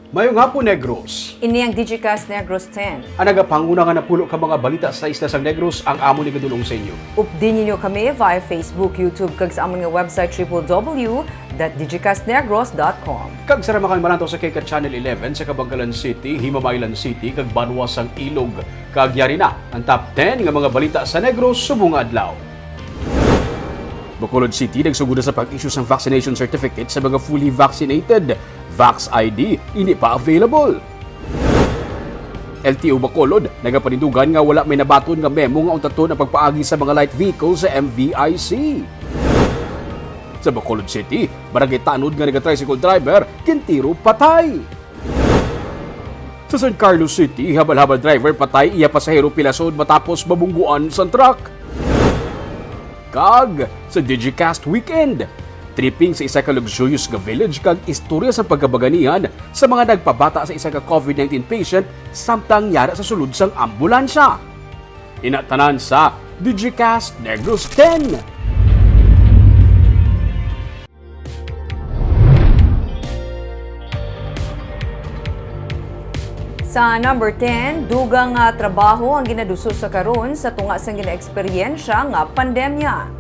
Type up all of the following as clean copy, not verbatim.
Mayong hapon, Negros. Ini ang Digicast Negros X. Ang nagapanguna nga napulo ka mga balita sa isla sang Negros ang amo ni gadulong sa inyo. Updin niyo kami via Facebook, YouTube, kag sa amon nga website www.digicastnegros.com. Kag sa ramakan mananto sa Kika Channel 11 sa Kabangkalan City, Himamaylan City, kag Banwasang Ilog. Kag yari na ang top 10 nga mga balita sa Negros subong adlaw. Bacolod City nagsugod sa pag-issue ng vaccination certificate sa mga fully vaccinated. Vax ID hindi pa available. LTO Bacolod nagapanindugan nga wala may nabaton nga memo nga untaton ang pagpaagi sa mga light vehicles sa MVIC. Sa Bacolod City, barangay tanod nga naga-tricycle driver, kintiro patay. Sa San Carlos City, habal-habal driver patay iya pasahero pilasod matapos mabungguan sa truck. Kag sa Digicast Weekend, tripping sa isa ka luxurious nga village kag istorya sa pagkabaganihan sa mga nagpabata sa isa ka COVID-19 patient samtang yara sa sulod sang ambulansya. Inatanan sa Digicast Negros X. Sa number 10, dugang nga trabaho ang ginaduso sa karon sa tunga sang gina-eksperyensya nga pandemya.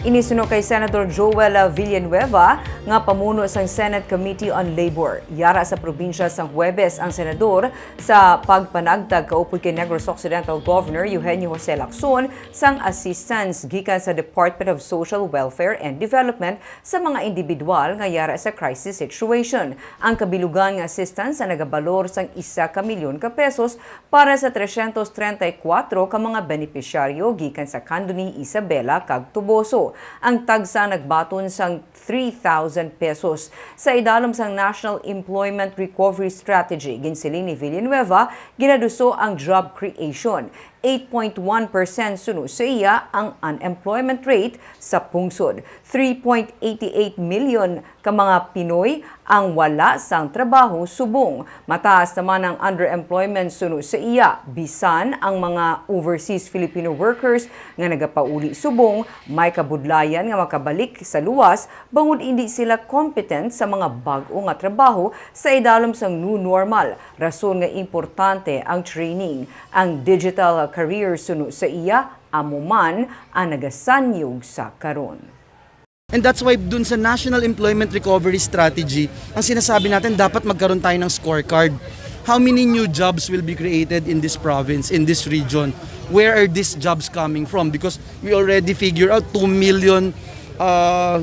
Inisuno kay Senator Joel Villanueva nga pamuno sang Senate Committee on Labor. Yara sa probinsya sang Huwebes ang senador sa pagpanagtag kaupoy kay Negros Occidental Governor Eugenio Jose Lacson sang assistance gikan sa Department of Social Welfare and Development sa mga individual nga yara sa crisis situation. Ang kabilugan nga assistance ang nagabalor sang 1 milyon ka pesos para sa 334 ka mga benepisyaryo gikan sa kanto ni Isabela kag Tuboso. Ang tagsa nagbaton sang 3,000 pesos. Sa idalom sang National Employment Recovery Strategy, ginsiling ni Villanueva, ginaduso ang job creation. 8.1% suno sa iya ang unemployment rate sa pungsod. 3.88 million ka mga Pinoy ang wala sang trabaho subong. Mataas naman ang underemployment suno sa iya. Bisan ang mga overseas Filipino workers nga nagapauli subong, may kabudlayan nga makabalik sa luwas bangod hindi sila competent sa mga bag-o nga trabaho sa idalom sang new normal. Rason nga importante ang training. Ang digital career suno sa iya, amo man ang nagasanyog sa karon. And that's why dun sa National Employment Recovery Strategy, ang sinasabi natin dapat magkaroon tayo ng scorecard. How many new jobs will be created in this province, in this region? Where are these jobs coming from? Because we already figure out 2 million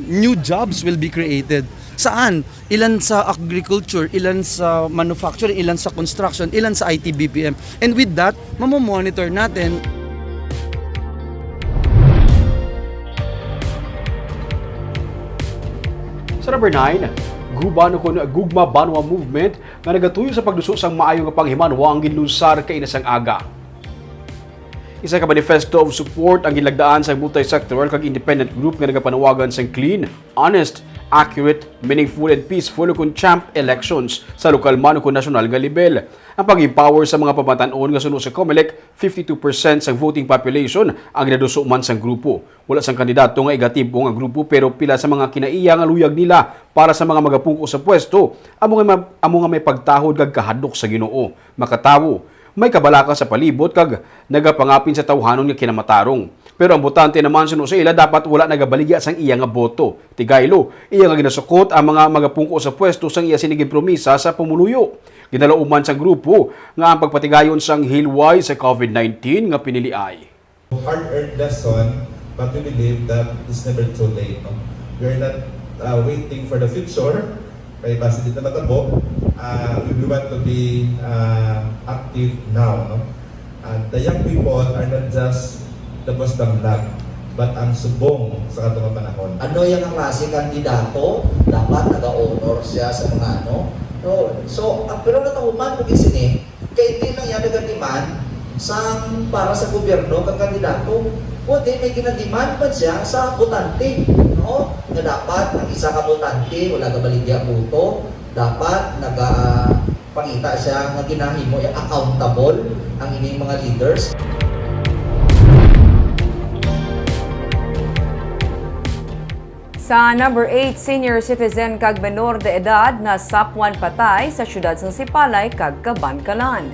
new jobs will be created. Saan? Ilan sa agriculture, ilan sa manufacturing, ilan sa construction, ilan sa IT BPM. And with that, mamomonitor natin. Sa number 9, Gugma Banwa Movement nga nagatuyo sa pagduso sang maayo nga panghimanwa ang ginlusar kay inasang aga. Isa ka manifesto of support ang gilagdaan sa multi-sectoral kag independent group nga nagapanawagan sang clean, honest, accurate, meaningful and peaceful kung champ elections sa lokal man o national nga level. Ang pag-empower sa mga pamatanon nga suno sa COMELEC, 52% sa voting population ang ginaduso man sang grupo. Wala sang kandidato nga igatibo nga grupo pero pila sa mga kinaiya nga luyag nila para sa mga magapungko sa pwesto amo nga may pagtahod kag kahadlok sa Ginoo. Makatawo, may kabalaka sa palibot kag nagapangapin sa tawhanon nga kinamatarong. Pero ang botante naman suno sa ila dapat wala nagabaligya sang iya nga boto. Tigaylo, iya nga ginasukot ang mga magapungko sa pwesto sang iya sinigid promisa sa pumuluyo. Ginalauman sang grupo nga ang pagpatigayon sang hilway sa COVID-19 nga piniliay. Hard-earned lesson, but we believe that it's never too late. No? We're not waiting for the future. Kaya base dito natabo, we want to be active now. No? And the young people are not just the bostang lag, but ang subong sa katong panahon. Ano yung klase kandidato, dapat nag-honor siya sa mga ano. So, pero natahuman po kisini, kaya hindi lang yan nag-demand para sa gobyerno kang kandidato, kundi may ginademand pa siya sa botante. No? Na dapat ang isa ka botante, wala ka baligya buto, dapat pangita siya nga ginahimo accountable ang ining mga leaders. Sa number 8, senior citizen kag menor de edad na sapwan patay sa syudad ng Sipalay kag Kabankalan.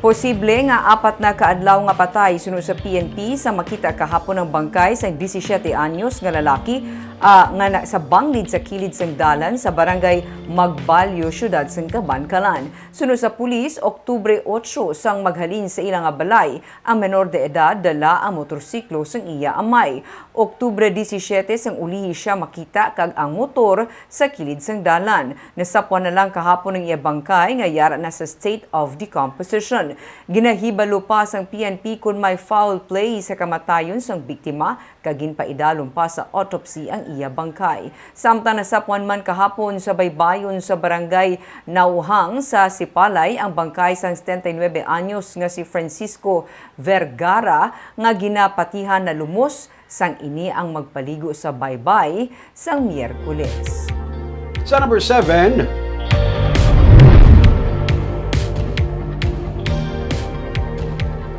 Posible nga 4 na kaadlaw nga patay sunod sa PNP sa makita kahapon ng bangkay sa 17 anyos nga lalaki nga sa banglid sa kilid sang dalan sa barangay Magbalyo, syudad sang Kabankalan. Sunod sa pulis, Oktubre 8 sang maghalin sa ilang nga balay ang menor de edad dala ang motorsiklo sang iya amay. Oktubre 17 sang ulihi siya makita kag ang motor sa kilid sang dalan. Nasapwan na lang kahapon ng iya bangkay nga yara na sa state of decomposition. Ginahibalo pa sang PNP kung may foul play sa kamatayon sang biktima kag ginpaidalon pa sa autopsy ang iya bangkay. Samtang nasapwan man kahapon sa baybayon sa barangay Nauhang sa Sipalay ang bangkay sang 79 anyos nga si Francisco Vergara nga ginapatihan na lumos sang ini ang magpaligo sa baybay sang Miyerkules. Sa number 7,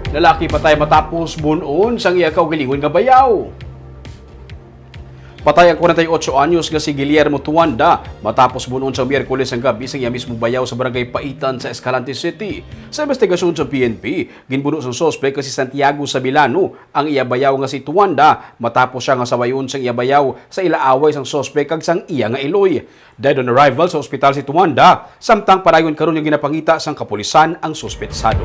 lalaki patay matapos bunon sang iya kaugalingon nga bayaw. Patay ang 48 anyos nga si Guillermo Tuanda matapos bunon sa Miyerkules ang gabi sa iya mismong bayaw sa barangay Paitan sa Escalante City. Sa investigasyon sa PNP, ginbuno sa sospek kasi Santiago Sabilano ang iya bayaw nga si Tuanda matapos siya nga sawayon sang iya bayaw sa ilaaway sang sospek kag sang iya nga iloy. Dead on arrival sa ospital si Tuanda, samtang parayon karon yung ginapangita sang kapulisan ang suspetsado.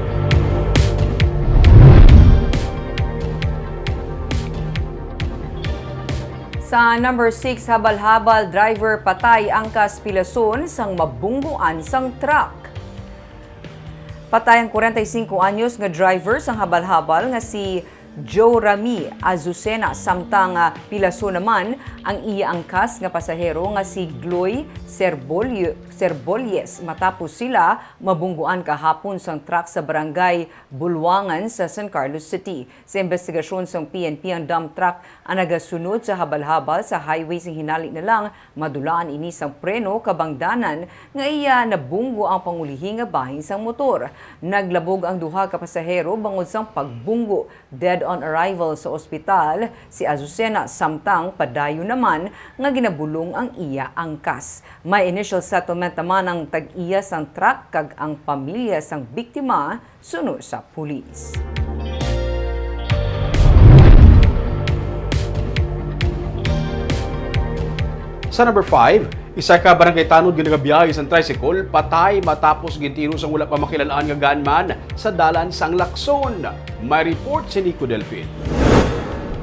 Sa number 6, habal-habal driver patay angkas pilason sang mabungguan sang truck. Patay ang 45 anyos nga driver sang habal-habal nga si Joe Rami Azucena, samtang pilason naman ang iya angkas nga pasahero nga si Gloy Serbolyes matapos sila mabungguan kahapon sang truck sa barangay Bulwangan sa San Carlos City. Sa investigasyon sang PNP, ang dump truck ang nagasunod sa habal-habal sa highway sing hinali na lang madulaan ini sang preno kabangdanan nga iya nabunggo ang pangulihi nga bahin sang motor. Naglabog ang duha ka pasahero bangod sang pagbunggo. Dead on arrival sa ospital si Azucena, samtang padayo naman nga ginabulong ang iya angkas. May initial settlement naman ang tag-iya sang truck kag ang pamilya sang biktima sunod sa pulis. Sa number 5, isa ka barangay tanod nga nagabiyahe sa tricycle patay matapos gintiro sang wala pa makilalaan nga gunman sa dalan sang Lacson. May report si Nico Delfin.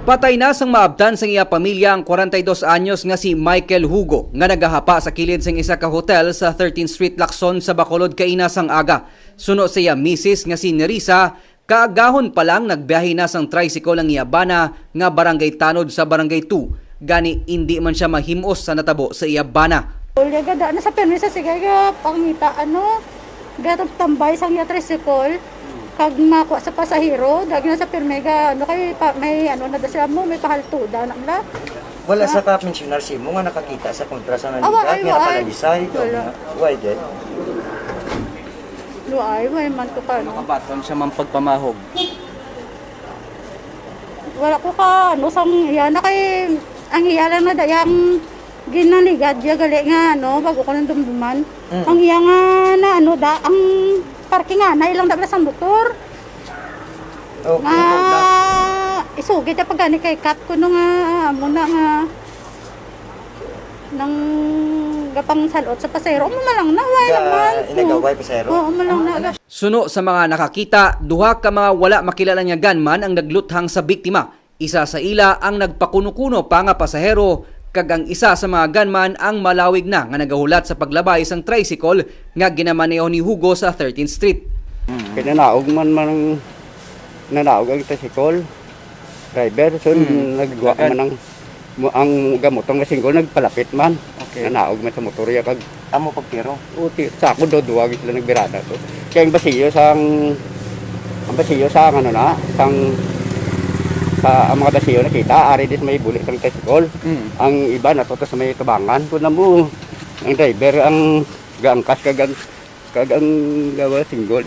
Patay na sang maabtan sang iya pamilya ang 42 anyos nga si Michael Hugo nga nagahapa sa kilid sang isa ka hotel sa 13th Street Lacson sa Bacolod kaina sang aga. Suno sa iya misis nga si Nerissa, kaagahon pa lang nagbiyahe na sang tricycle ang iya bana nga barangay tanod sa barangay 2. Gani hindi man siya mahimos sa natabo sa iya bana. Ulya gada na sa permisa sige ga pangita gato tambay sang iya tricycle kag makuha sa pasahero dagi na sa permega kay may na dasya mo may pahaltuda na la. Wala sa ka-mensionar si mo nga nakakita sa kontra sa naligat nga palalisay. Why did? Luay man to ka no. Nakabaton siya man pagpamahog. Wala ko ka sang iya na kay ang iya lang na dayang ginaligad ya gali nga bago ko nang dumduman. Ang iya nga na ang parking nga na ilang dabla sang motor. Okay. Isugid na pagani kay cut ko nga muna nga nang gapang salot sa pasero mo lang na wala naman. Inagaway pasero. Oo, mo lang na. Suno sa mga nakakita, duha ka mga wala makilala nga gunman ang nagluthang sa biktima. Isa sa ila ang nagpakuno-kuno pa nga pasahero, kag ang isa sa mga gunman ang malawig na nga nagahulat sa paglabay sang tricycle nga ginamaneho ni Hugo sa 13th Street. Kinanaog man nanaog ang tricycle driver so nagwa man ang gamotong nga singgol nagpalapit man. Okay. Nanaog man sa motorya kag Amo pagtiro. uti sa ako duwag sila nagbirada to. Kaya ang basiyo sang sa mga basiyo nakita ari dis may bulit sang tricycle. Ang iba natuto sa may tubangan kun mo ang driver ang gaangkas kag ang gawa singgol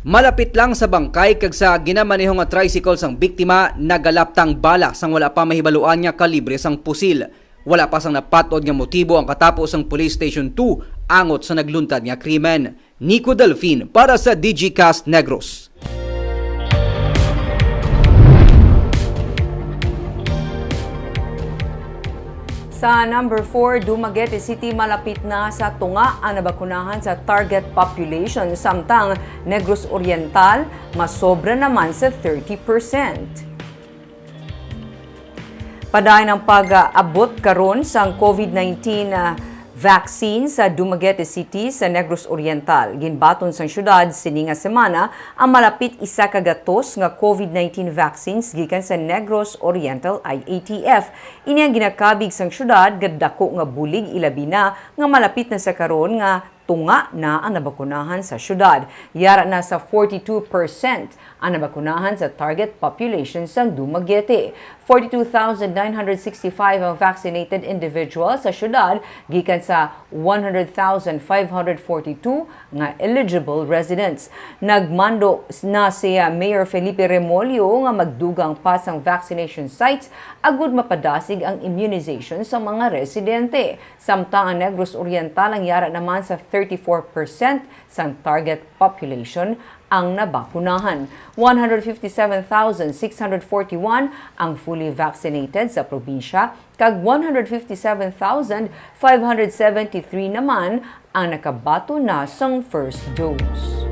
Malapit lang sa bangkay kag sa ginamanehong nga tricycle sang biktima nagalaptang bala sang wala pa mahibaluan nga kalibre sang pusil. Wala pa sang napatod nga motibo ang katapos sang Police Station 2 angot sa nagluntad nga krimen. Nico Delfin para sa Digicast Negros. Sa number 4, Dumaguete City malapit na sa tunga ang nabakunahan sa target population, samtang Negros Oriental masobra naman sa 30%. Padayon ang pag-abot karon sa COVID-19 vaccine sa Dumaguete City sa Negros Oriental. Ginbaton sa syudad sini nga semana ang malapit 1 ka gatos nga COVID-19 vaccines gikan sa Negros Oriental IATF. Ini ang ginakabig sang syudad gadako nga bulig ilabi na nga malapit na sa karon nga tunga na ang nabakunahan sa syudad. Yara na sa 42% ang nabakunahan sa target population sa Dumaguete. 42,965 ang vaccinated individuals sa syudad gikan sa 100,542 nga eligible residents. Nagmando na si Mayor Felipe Remolyo nga magdugang pa sang vaccination sites agud mapadasig ang immunization sa mga residente. Samtang ang Negros Oriental ang yara naman sa 34% sa target population ang nabakunahan. 157,641 ang fully vaccinated sa probinsya, kag 157,573 naman ang nakabato na sang first dose.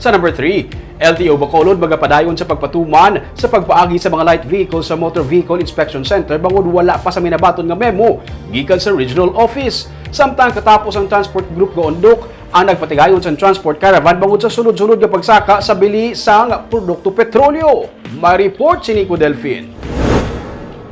Sa number 3, LTO Bacolod magapadayon sa pagpatuman sa pagpaagi sa mga light vehicles sa Motor Vehicle Inspection Center bangod wala pa sa minabaton nga memo gikan sa Regional Office. Samtang katapos ang Transport Group nga undok ang nagpatigayon sa transport caravan bangod sa sunod-sunod nga pagsaka sa bili sang produkto petrolyo. Ma-report si Nico Delfin.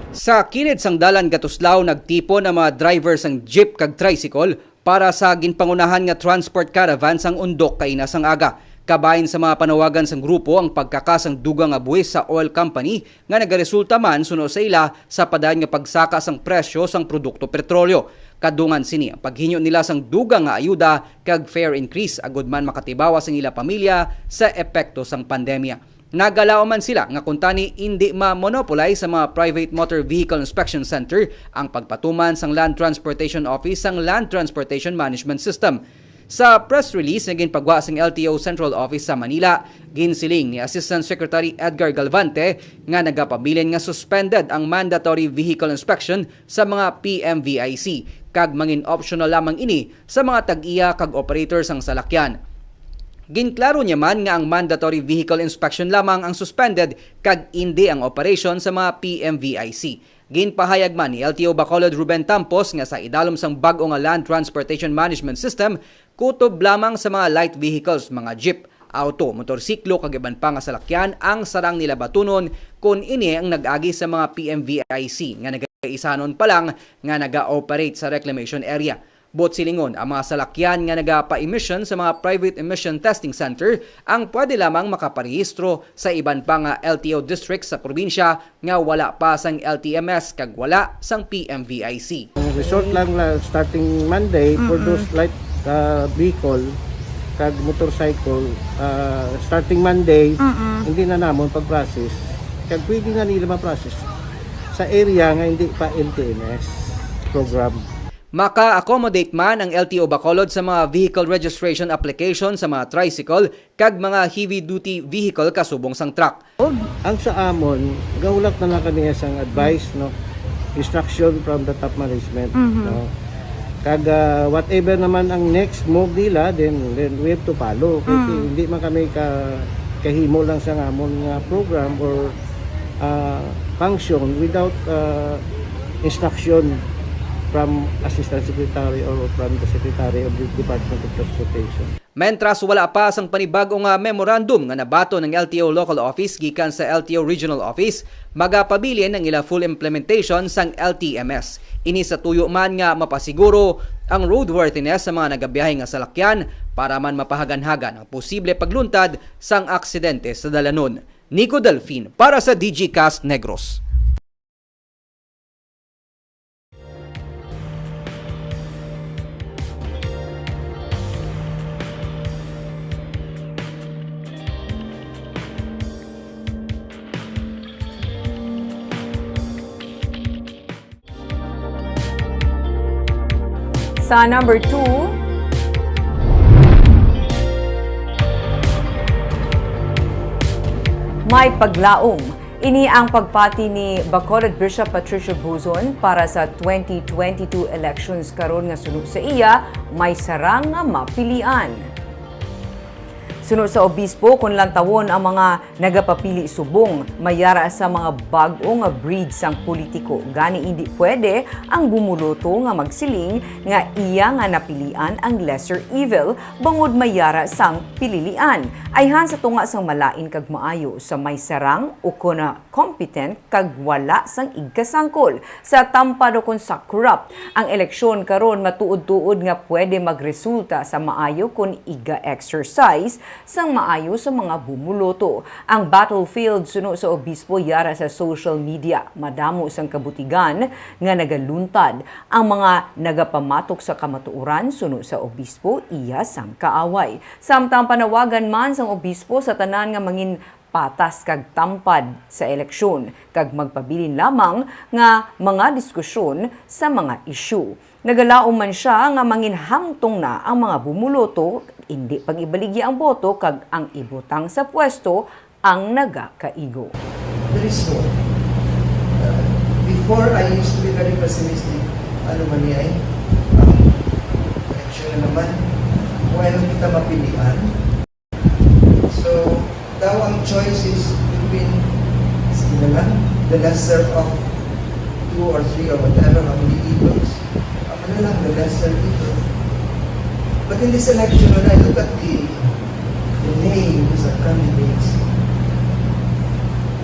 Sa kilid sang dalan Gatuslao nagtipon ang mga driver sang jeep kag tricycle para sa ginpangunahan nga transport caravan sang undok kaina sang aga. Kabahin sa mga panawagan sang grupo ang pagkakasang dugang nga buwis sa oil company nga nagaresulta man suno sa ila sa padayon nga pagsaka sang presyo sang produkto petrolyo. Kadungan sini ang paghinyo nila sang dugang nga ayuda kag fare increase agud man makatibawas ang ila pamilya sa epekto sang pandemya. Nagalao man sila nga kuntani hindi ma-monopolize sa mga private motor vehicle inspection center ang pagpatuman sang Land Transportation Office sang Land Transportation Management System. Sa press release na ginpagwa sang LTO Central Office sa Manila, ginsiling ni Assistant Secretary Edgar Galvante nga nagapabilin nga suspended ang mandatory vehicle inspection sa mga PMVIC kag mangin optional lamang ini sa mga tag-iya kag operators sang salakyan. Ginklaro niya man nga ang mandatory vehicle inspection lamang ang suspended kag hindi ang operation sa mga PMVIC. Ginpahayag man ni LTO Bacolod Ruben Tampos nga sa idalom sang bag-o nga Land Transportation Management System, kutob lamang sa mga light vehicles, mga jeep, auto, motorsiklo kag iban pa nga salakyan ang sarang nila batunon kun ini ang nag-agi sa mga PMVIC nga nagaisanon pa lang nga naga-operate sa reclamation area. Bot silingon ang mga salakyan nga nagapa-emission sa mga private emission testing center ang pwede lamang makaparehistro sa iban pa nga LTO districts sa probinsya nga wala pa sang LTMS kag wala sang PMVIC. Resort lang starting Monday for those light vehicle kag motorcycle starting Monday hindi na namon pag-process kag pwede na nila ma-process sa area nga hindi pa LTMS program. Maka-accommodate man ang LTO Bacolod sa mga vehicle registration application sa mga tricycle kag mga heavy-duty vehicle kasubong sang truck. Ang sa amon, gawlak na lang kami isang advice, no? Instruction from the top management. No? Kag whatever naman ang next move nila, then we have to follow. Kasi hindi man kami kahimo lang sa amon nga program or function without instruction from Assistant Secretary or from the Secretary of the Department of Transportation. Mentras wala pa sang panibagong memorandum nga nabato ng LTO Local Office gikan sa LTO Regional Office, magapabilin ang ila full implementation sang LTMS. Ini sa tuyo man nga mapasiguro ang roadworthiness sa mga nagabiyahe nga salakyan para man mapahagan-hagan ang posible pagluntad sang aksidente sa dalanon. Nico Delfin para sa Digicast Negros. Sa number 2, may paglaom. Ini ang pagpati ni Bacolod Bishop Patricio Buzon para sa 2022 elections karon nga sunod sa iya may sarang nga mapilian. Sunod sa obispo, kung lantawon ang mga nagapapili subong, mayara sa mga bag-o nga breed sang politiko. Gani hindi pwede ang bumuloto nga magsiling nga iya nga napilian ang lesser evil bangod mayara sang pililian. Ayhan sa tunga sang malain kag maayo sa may sarang o kuna competent kag wala sang igkasangkol. Sa tampad o kun sa corrupt, ang eleksyon karon matuod-tuod nga pwede magresulta sa maayo kung iga-exercise sang maayo sa mga bumuloto. Ang battlefield suno sa obispo yara sa social media. Madamo sang kabutigan nga nagaluntad. Ang mga nagapamatok sa kamatuoran suno sa obispo iya sang kaaway. Samtang panawagan man sang obispo sa tanan nga mangin patas kag tampad sa eleksyon kag magpabilin lamang nga mga diskusyon sa mga isyu. Nagalaom man siya nga manginhamtong na ang mga bumuloto, hindi pag-ibaligya ang boto kag ang ibutang sa pwesto ang nagakaigo. There is no. Before, I used to be very pessimistic. Ano man niya election na naman. Kung ano kita mapilian. So, daw ang choice is between the lesser of 2 or 3 or whatever, how many evils. Ang lang, the lesser evil. But in this election, when I look at the names of candidates,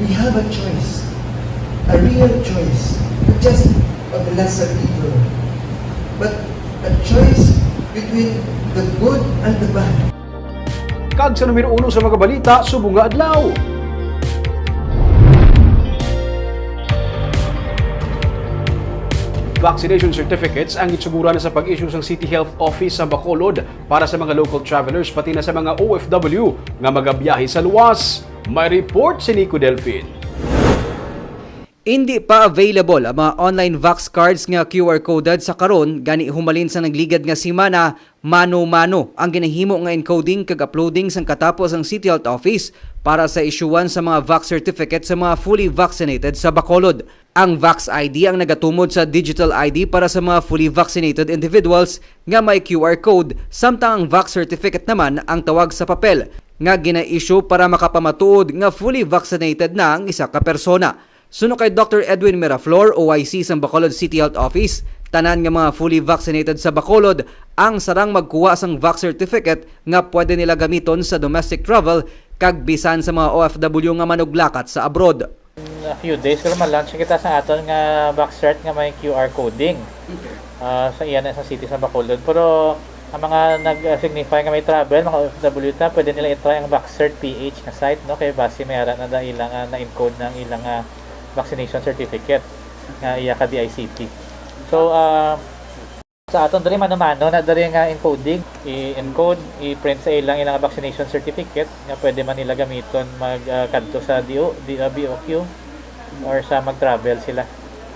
we have a choice, a real choice, not just of the lesser evil, but a choice between the good and the bad. Kag sa numero 1 sa mga balita, subong nga adlaw. Vaccination certificates ang itsugura na sa pag-issue sa City Health Office sa Bacolod para sa mga local travelers pati na sa mga OFW nga magabiyahe sa luwas. May report si Nico Delfin. Hindi pa available ang mga online vax cards nga QR coded sa karon gani humalin sa nagligad nga semana mano-mano ang ginahimo nga encoding kag uploading sang katapos ang City Health Office para sa isyuan sa mga vax certificate sa mga fully vaccinated sa Bacolod. Ang Vax ID ang nagatumod sa digital ID para sa mga fully vaccinated individuals nga may QR code, samtang ang Vax certificate naman ang tawag sa papel nga gina-issue para makapamatuod nga fully vaccinated na ang isa ka persona. Suno kay Dr. Edwin Miraflor, OIC sa Bacolod City Health Office, tanan nga mga fully vaccinated sa Bacolod ang sarang magkuha sang Vax certificate nga pwede nila gamiton sa domestic travel kag bisan sa mga OFW nga manuglakat sa abroad. A few days ko ma-launch kita sa aton nga Vax cert nga may QR coding sa iyan sa city sa Bacolod. Pero ang mga nag-signify nga may travel, mga OFW ta, pwede nila i-try ang Vax Cert PH na site, no? Kay base may hara na ilang na-encode ng ilang vaccination certificate nga iya ka DICT. So sa aton diri mano-mano na diri nga encoding, i-encode, i-print sa ilang vaccination certificate nga pwede man nila gamiton magkadto sa BOQ or sa mag-travel sila.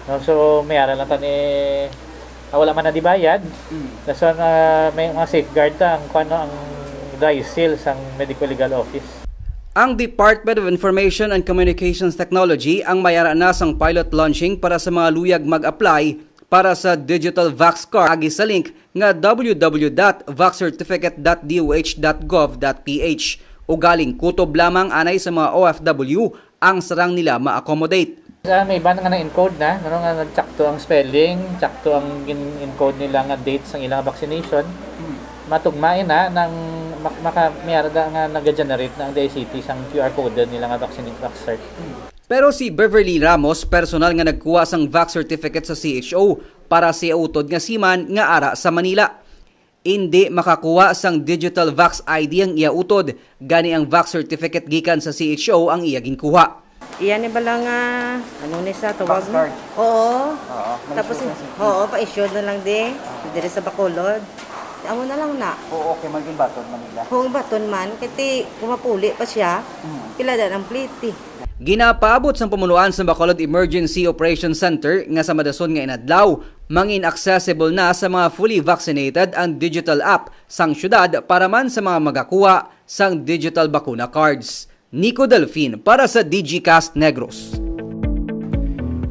No, so may ara lang tan wala man na dibayad. So may mga safeguard ta ang ang dry seal sang medical legal office. Ang Department of Information and Communications Technology ang mayara na sang pilot launching para sa mga luyag mag-apply para sa digital vax card agi sa link nga www.vaxcertificate.doh.gov.ph. Ugaling kutob lamang anay sa mga OFW ang sarang nila ma-accommodate. May iba nga na-encode na, nga nag-tsakto ang spelling, tsakto ang encode nila nga dates ng ilang vaccination. Matugmain na nang mayara nga nag-generate na ang DICT sang QR code nila nga vax cert. Pero si Beverly Ramos, personal nga nagkuha sang vax certificate sa CHO para sa utod nga siman nga ara sa Manila. Hindi makakuha sang digital vax ID ang iya utod, gani ang vax certificate gikan sa CHO ang iya ginkuha. Iyan ni bala nga, ano ni sa tawag Vax card. Oo. Tapos, pa-issue na lang di. Dire sa Bacolod. Amo na lang na. Oo, okay, maging baton Manila. Kung baton man, kiti kumapuli pa siya, pila dan ang pliti. Ginapaabot sang pamunuan sa Bacolod Emergency Operation Center nga sa madason nga inadlaw, mangin accessible na sa mga fully vaccinated ang digital app sang syudad para man sa mga magakuha sang digital bakuna cards. Nico Delfin para sa Digicast Negros.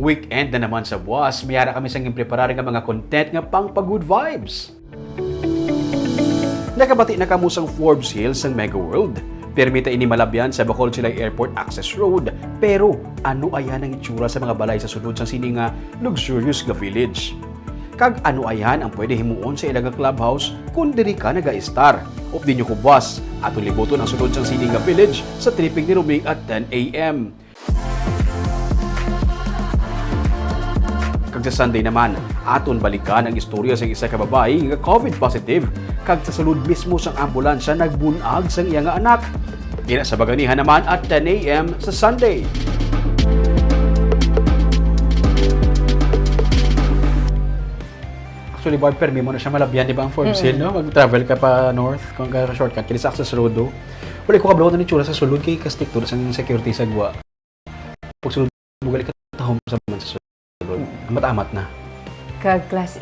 Weekend na naman sa buwas, mayara kami sang impreparar nga mga content nga pang pag-good vibes. Nakabati na kamo sang Forbes Hills sang Mega World. Permita ini malabyan sa Bacolod Silay Airport Access Road. Pero ano ayan ang itsura sa mga balay sa sunod sang sini nga luxurious nga village? Kag ano ayan ang pwede himuon sa ilaga clubhouse kung diri ka naga-star? Of di nyo kubwas, ato libuton ang sunod sang sini nga village sa tripping ni Ruming at 10 a.m. Kag sa Sunday naman, aton balikan ang istorya sa isa ka babae nga COVID positive kag sa sulod mismo sang ambulansya nagbunag sang iya nga anak. Dina sa Baganihan naman at 10 a.m. sa Sunday. Actually, Barb, permi mo na siya malabyan, di ba ang Forbes Hill, no? Mag-travel ka pa north, kung ka shortcut, kaya sa access road, do. Wala ko kablaw na ni Chura sa sulod, kay kastik to, sa security sa gwa. Pag sulod, bugali ka tahom sa man sa sulod. Amat-amat na. Kag-class.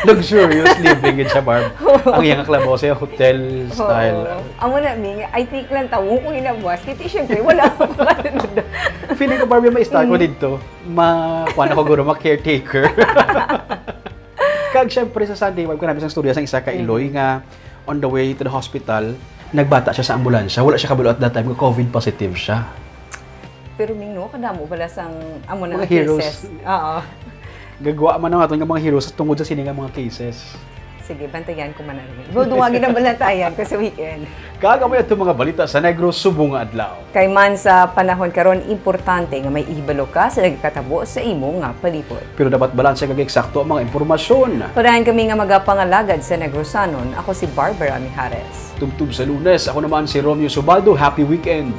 Luxurious living yun siya, Barb. Ang iyang klabaw sa hotel style. Amo na, Ming, I think lang tawo kung inabuwas. Kiti, syempre, wala akong kanunod. Feeling ko, Barb, yung ma-start ko dito, kuha na ko guro, ma-caretaker. Kag syempre sa Sunday, Barb, namin sa storya sa isa ka Iloy nga on the way to the hospital, nagbata siya sa ambulansya. Wala siya kabalo at that time, COVID positive siya. Pero Ming, no, kadamo pala sang amo na Mga heroes. cases. Oo. Gagawa man naman nga mga heroes tungkol sa sini nga mga cases. Sige, bantayan ko man na rin. Duwagin na balatayan ko sa weekend. Kagamay ito mga balita sa Negros subong nga adlaw. Kay man sa panahon karon importante nga may ihibalo ka sa nagkatabo sa imo nga palipod. Pero dapat balanse kag eksakto ang mga impormasyon. Parahan kami nga magapangalagad sa Negrosanon. Ako si Barbara Mijares. Tubtub sa Lunes, ako naman si Romeo Subaldo. Happy weekend!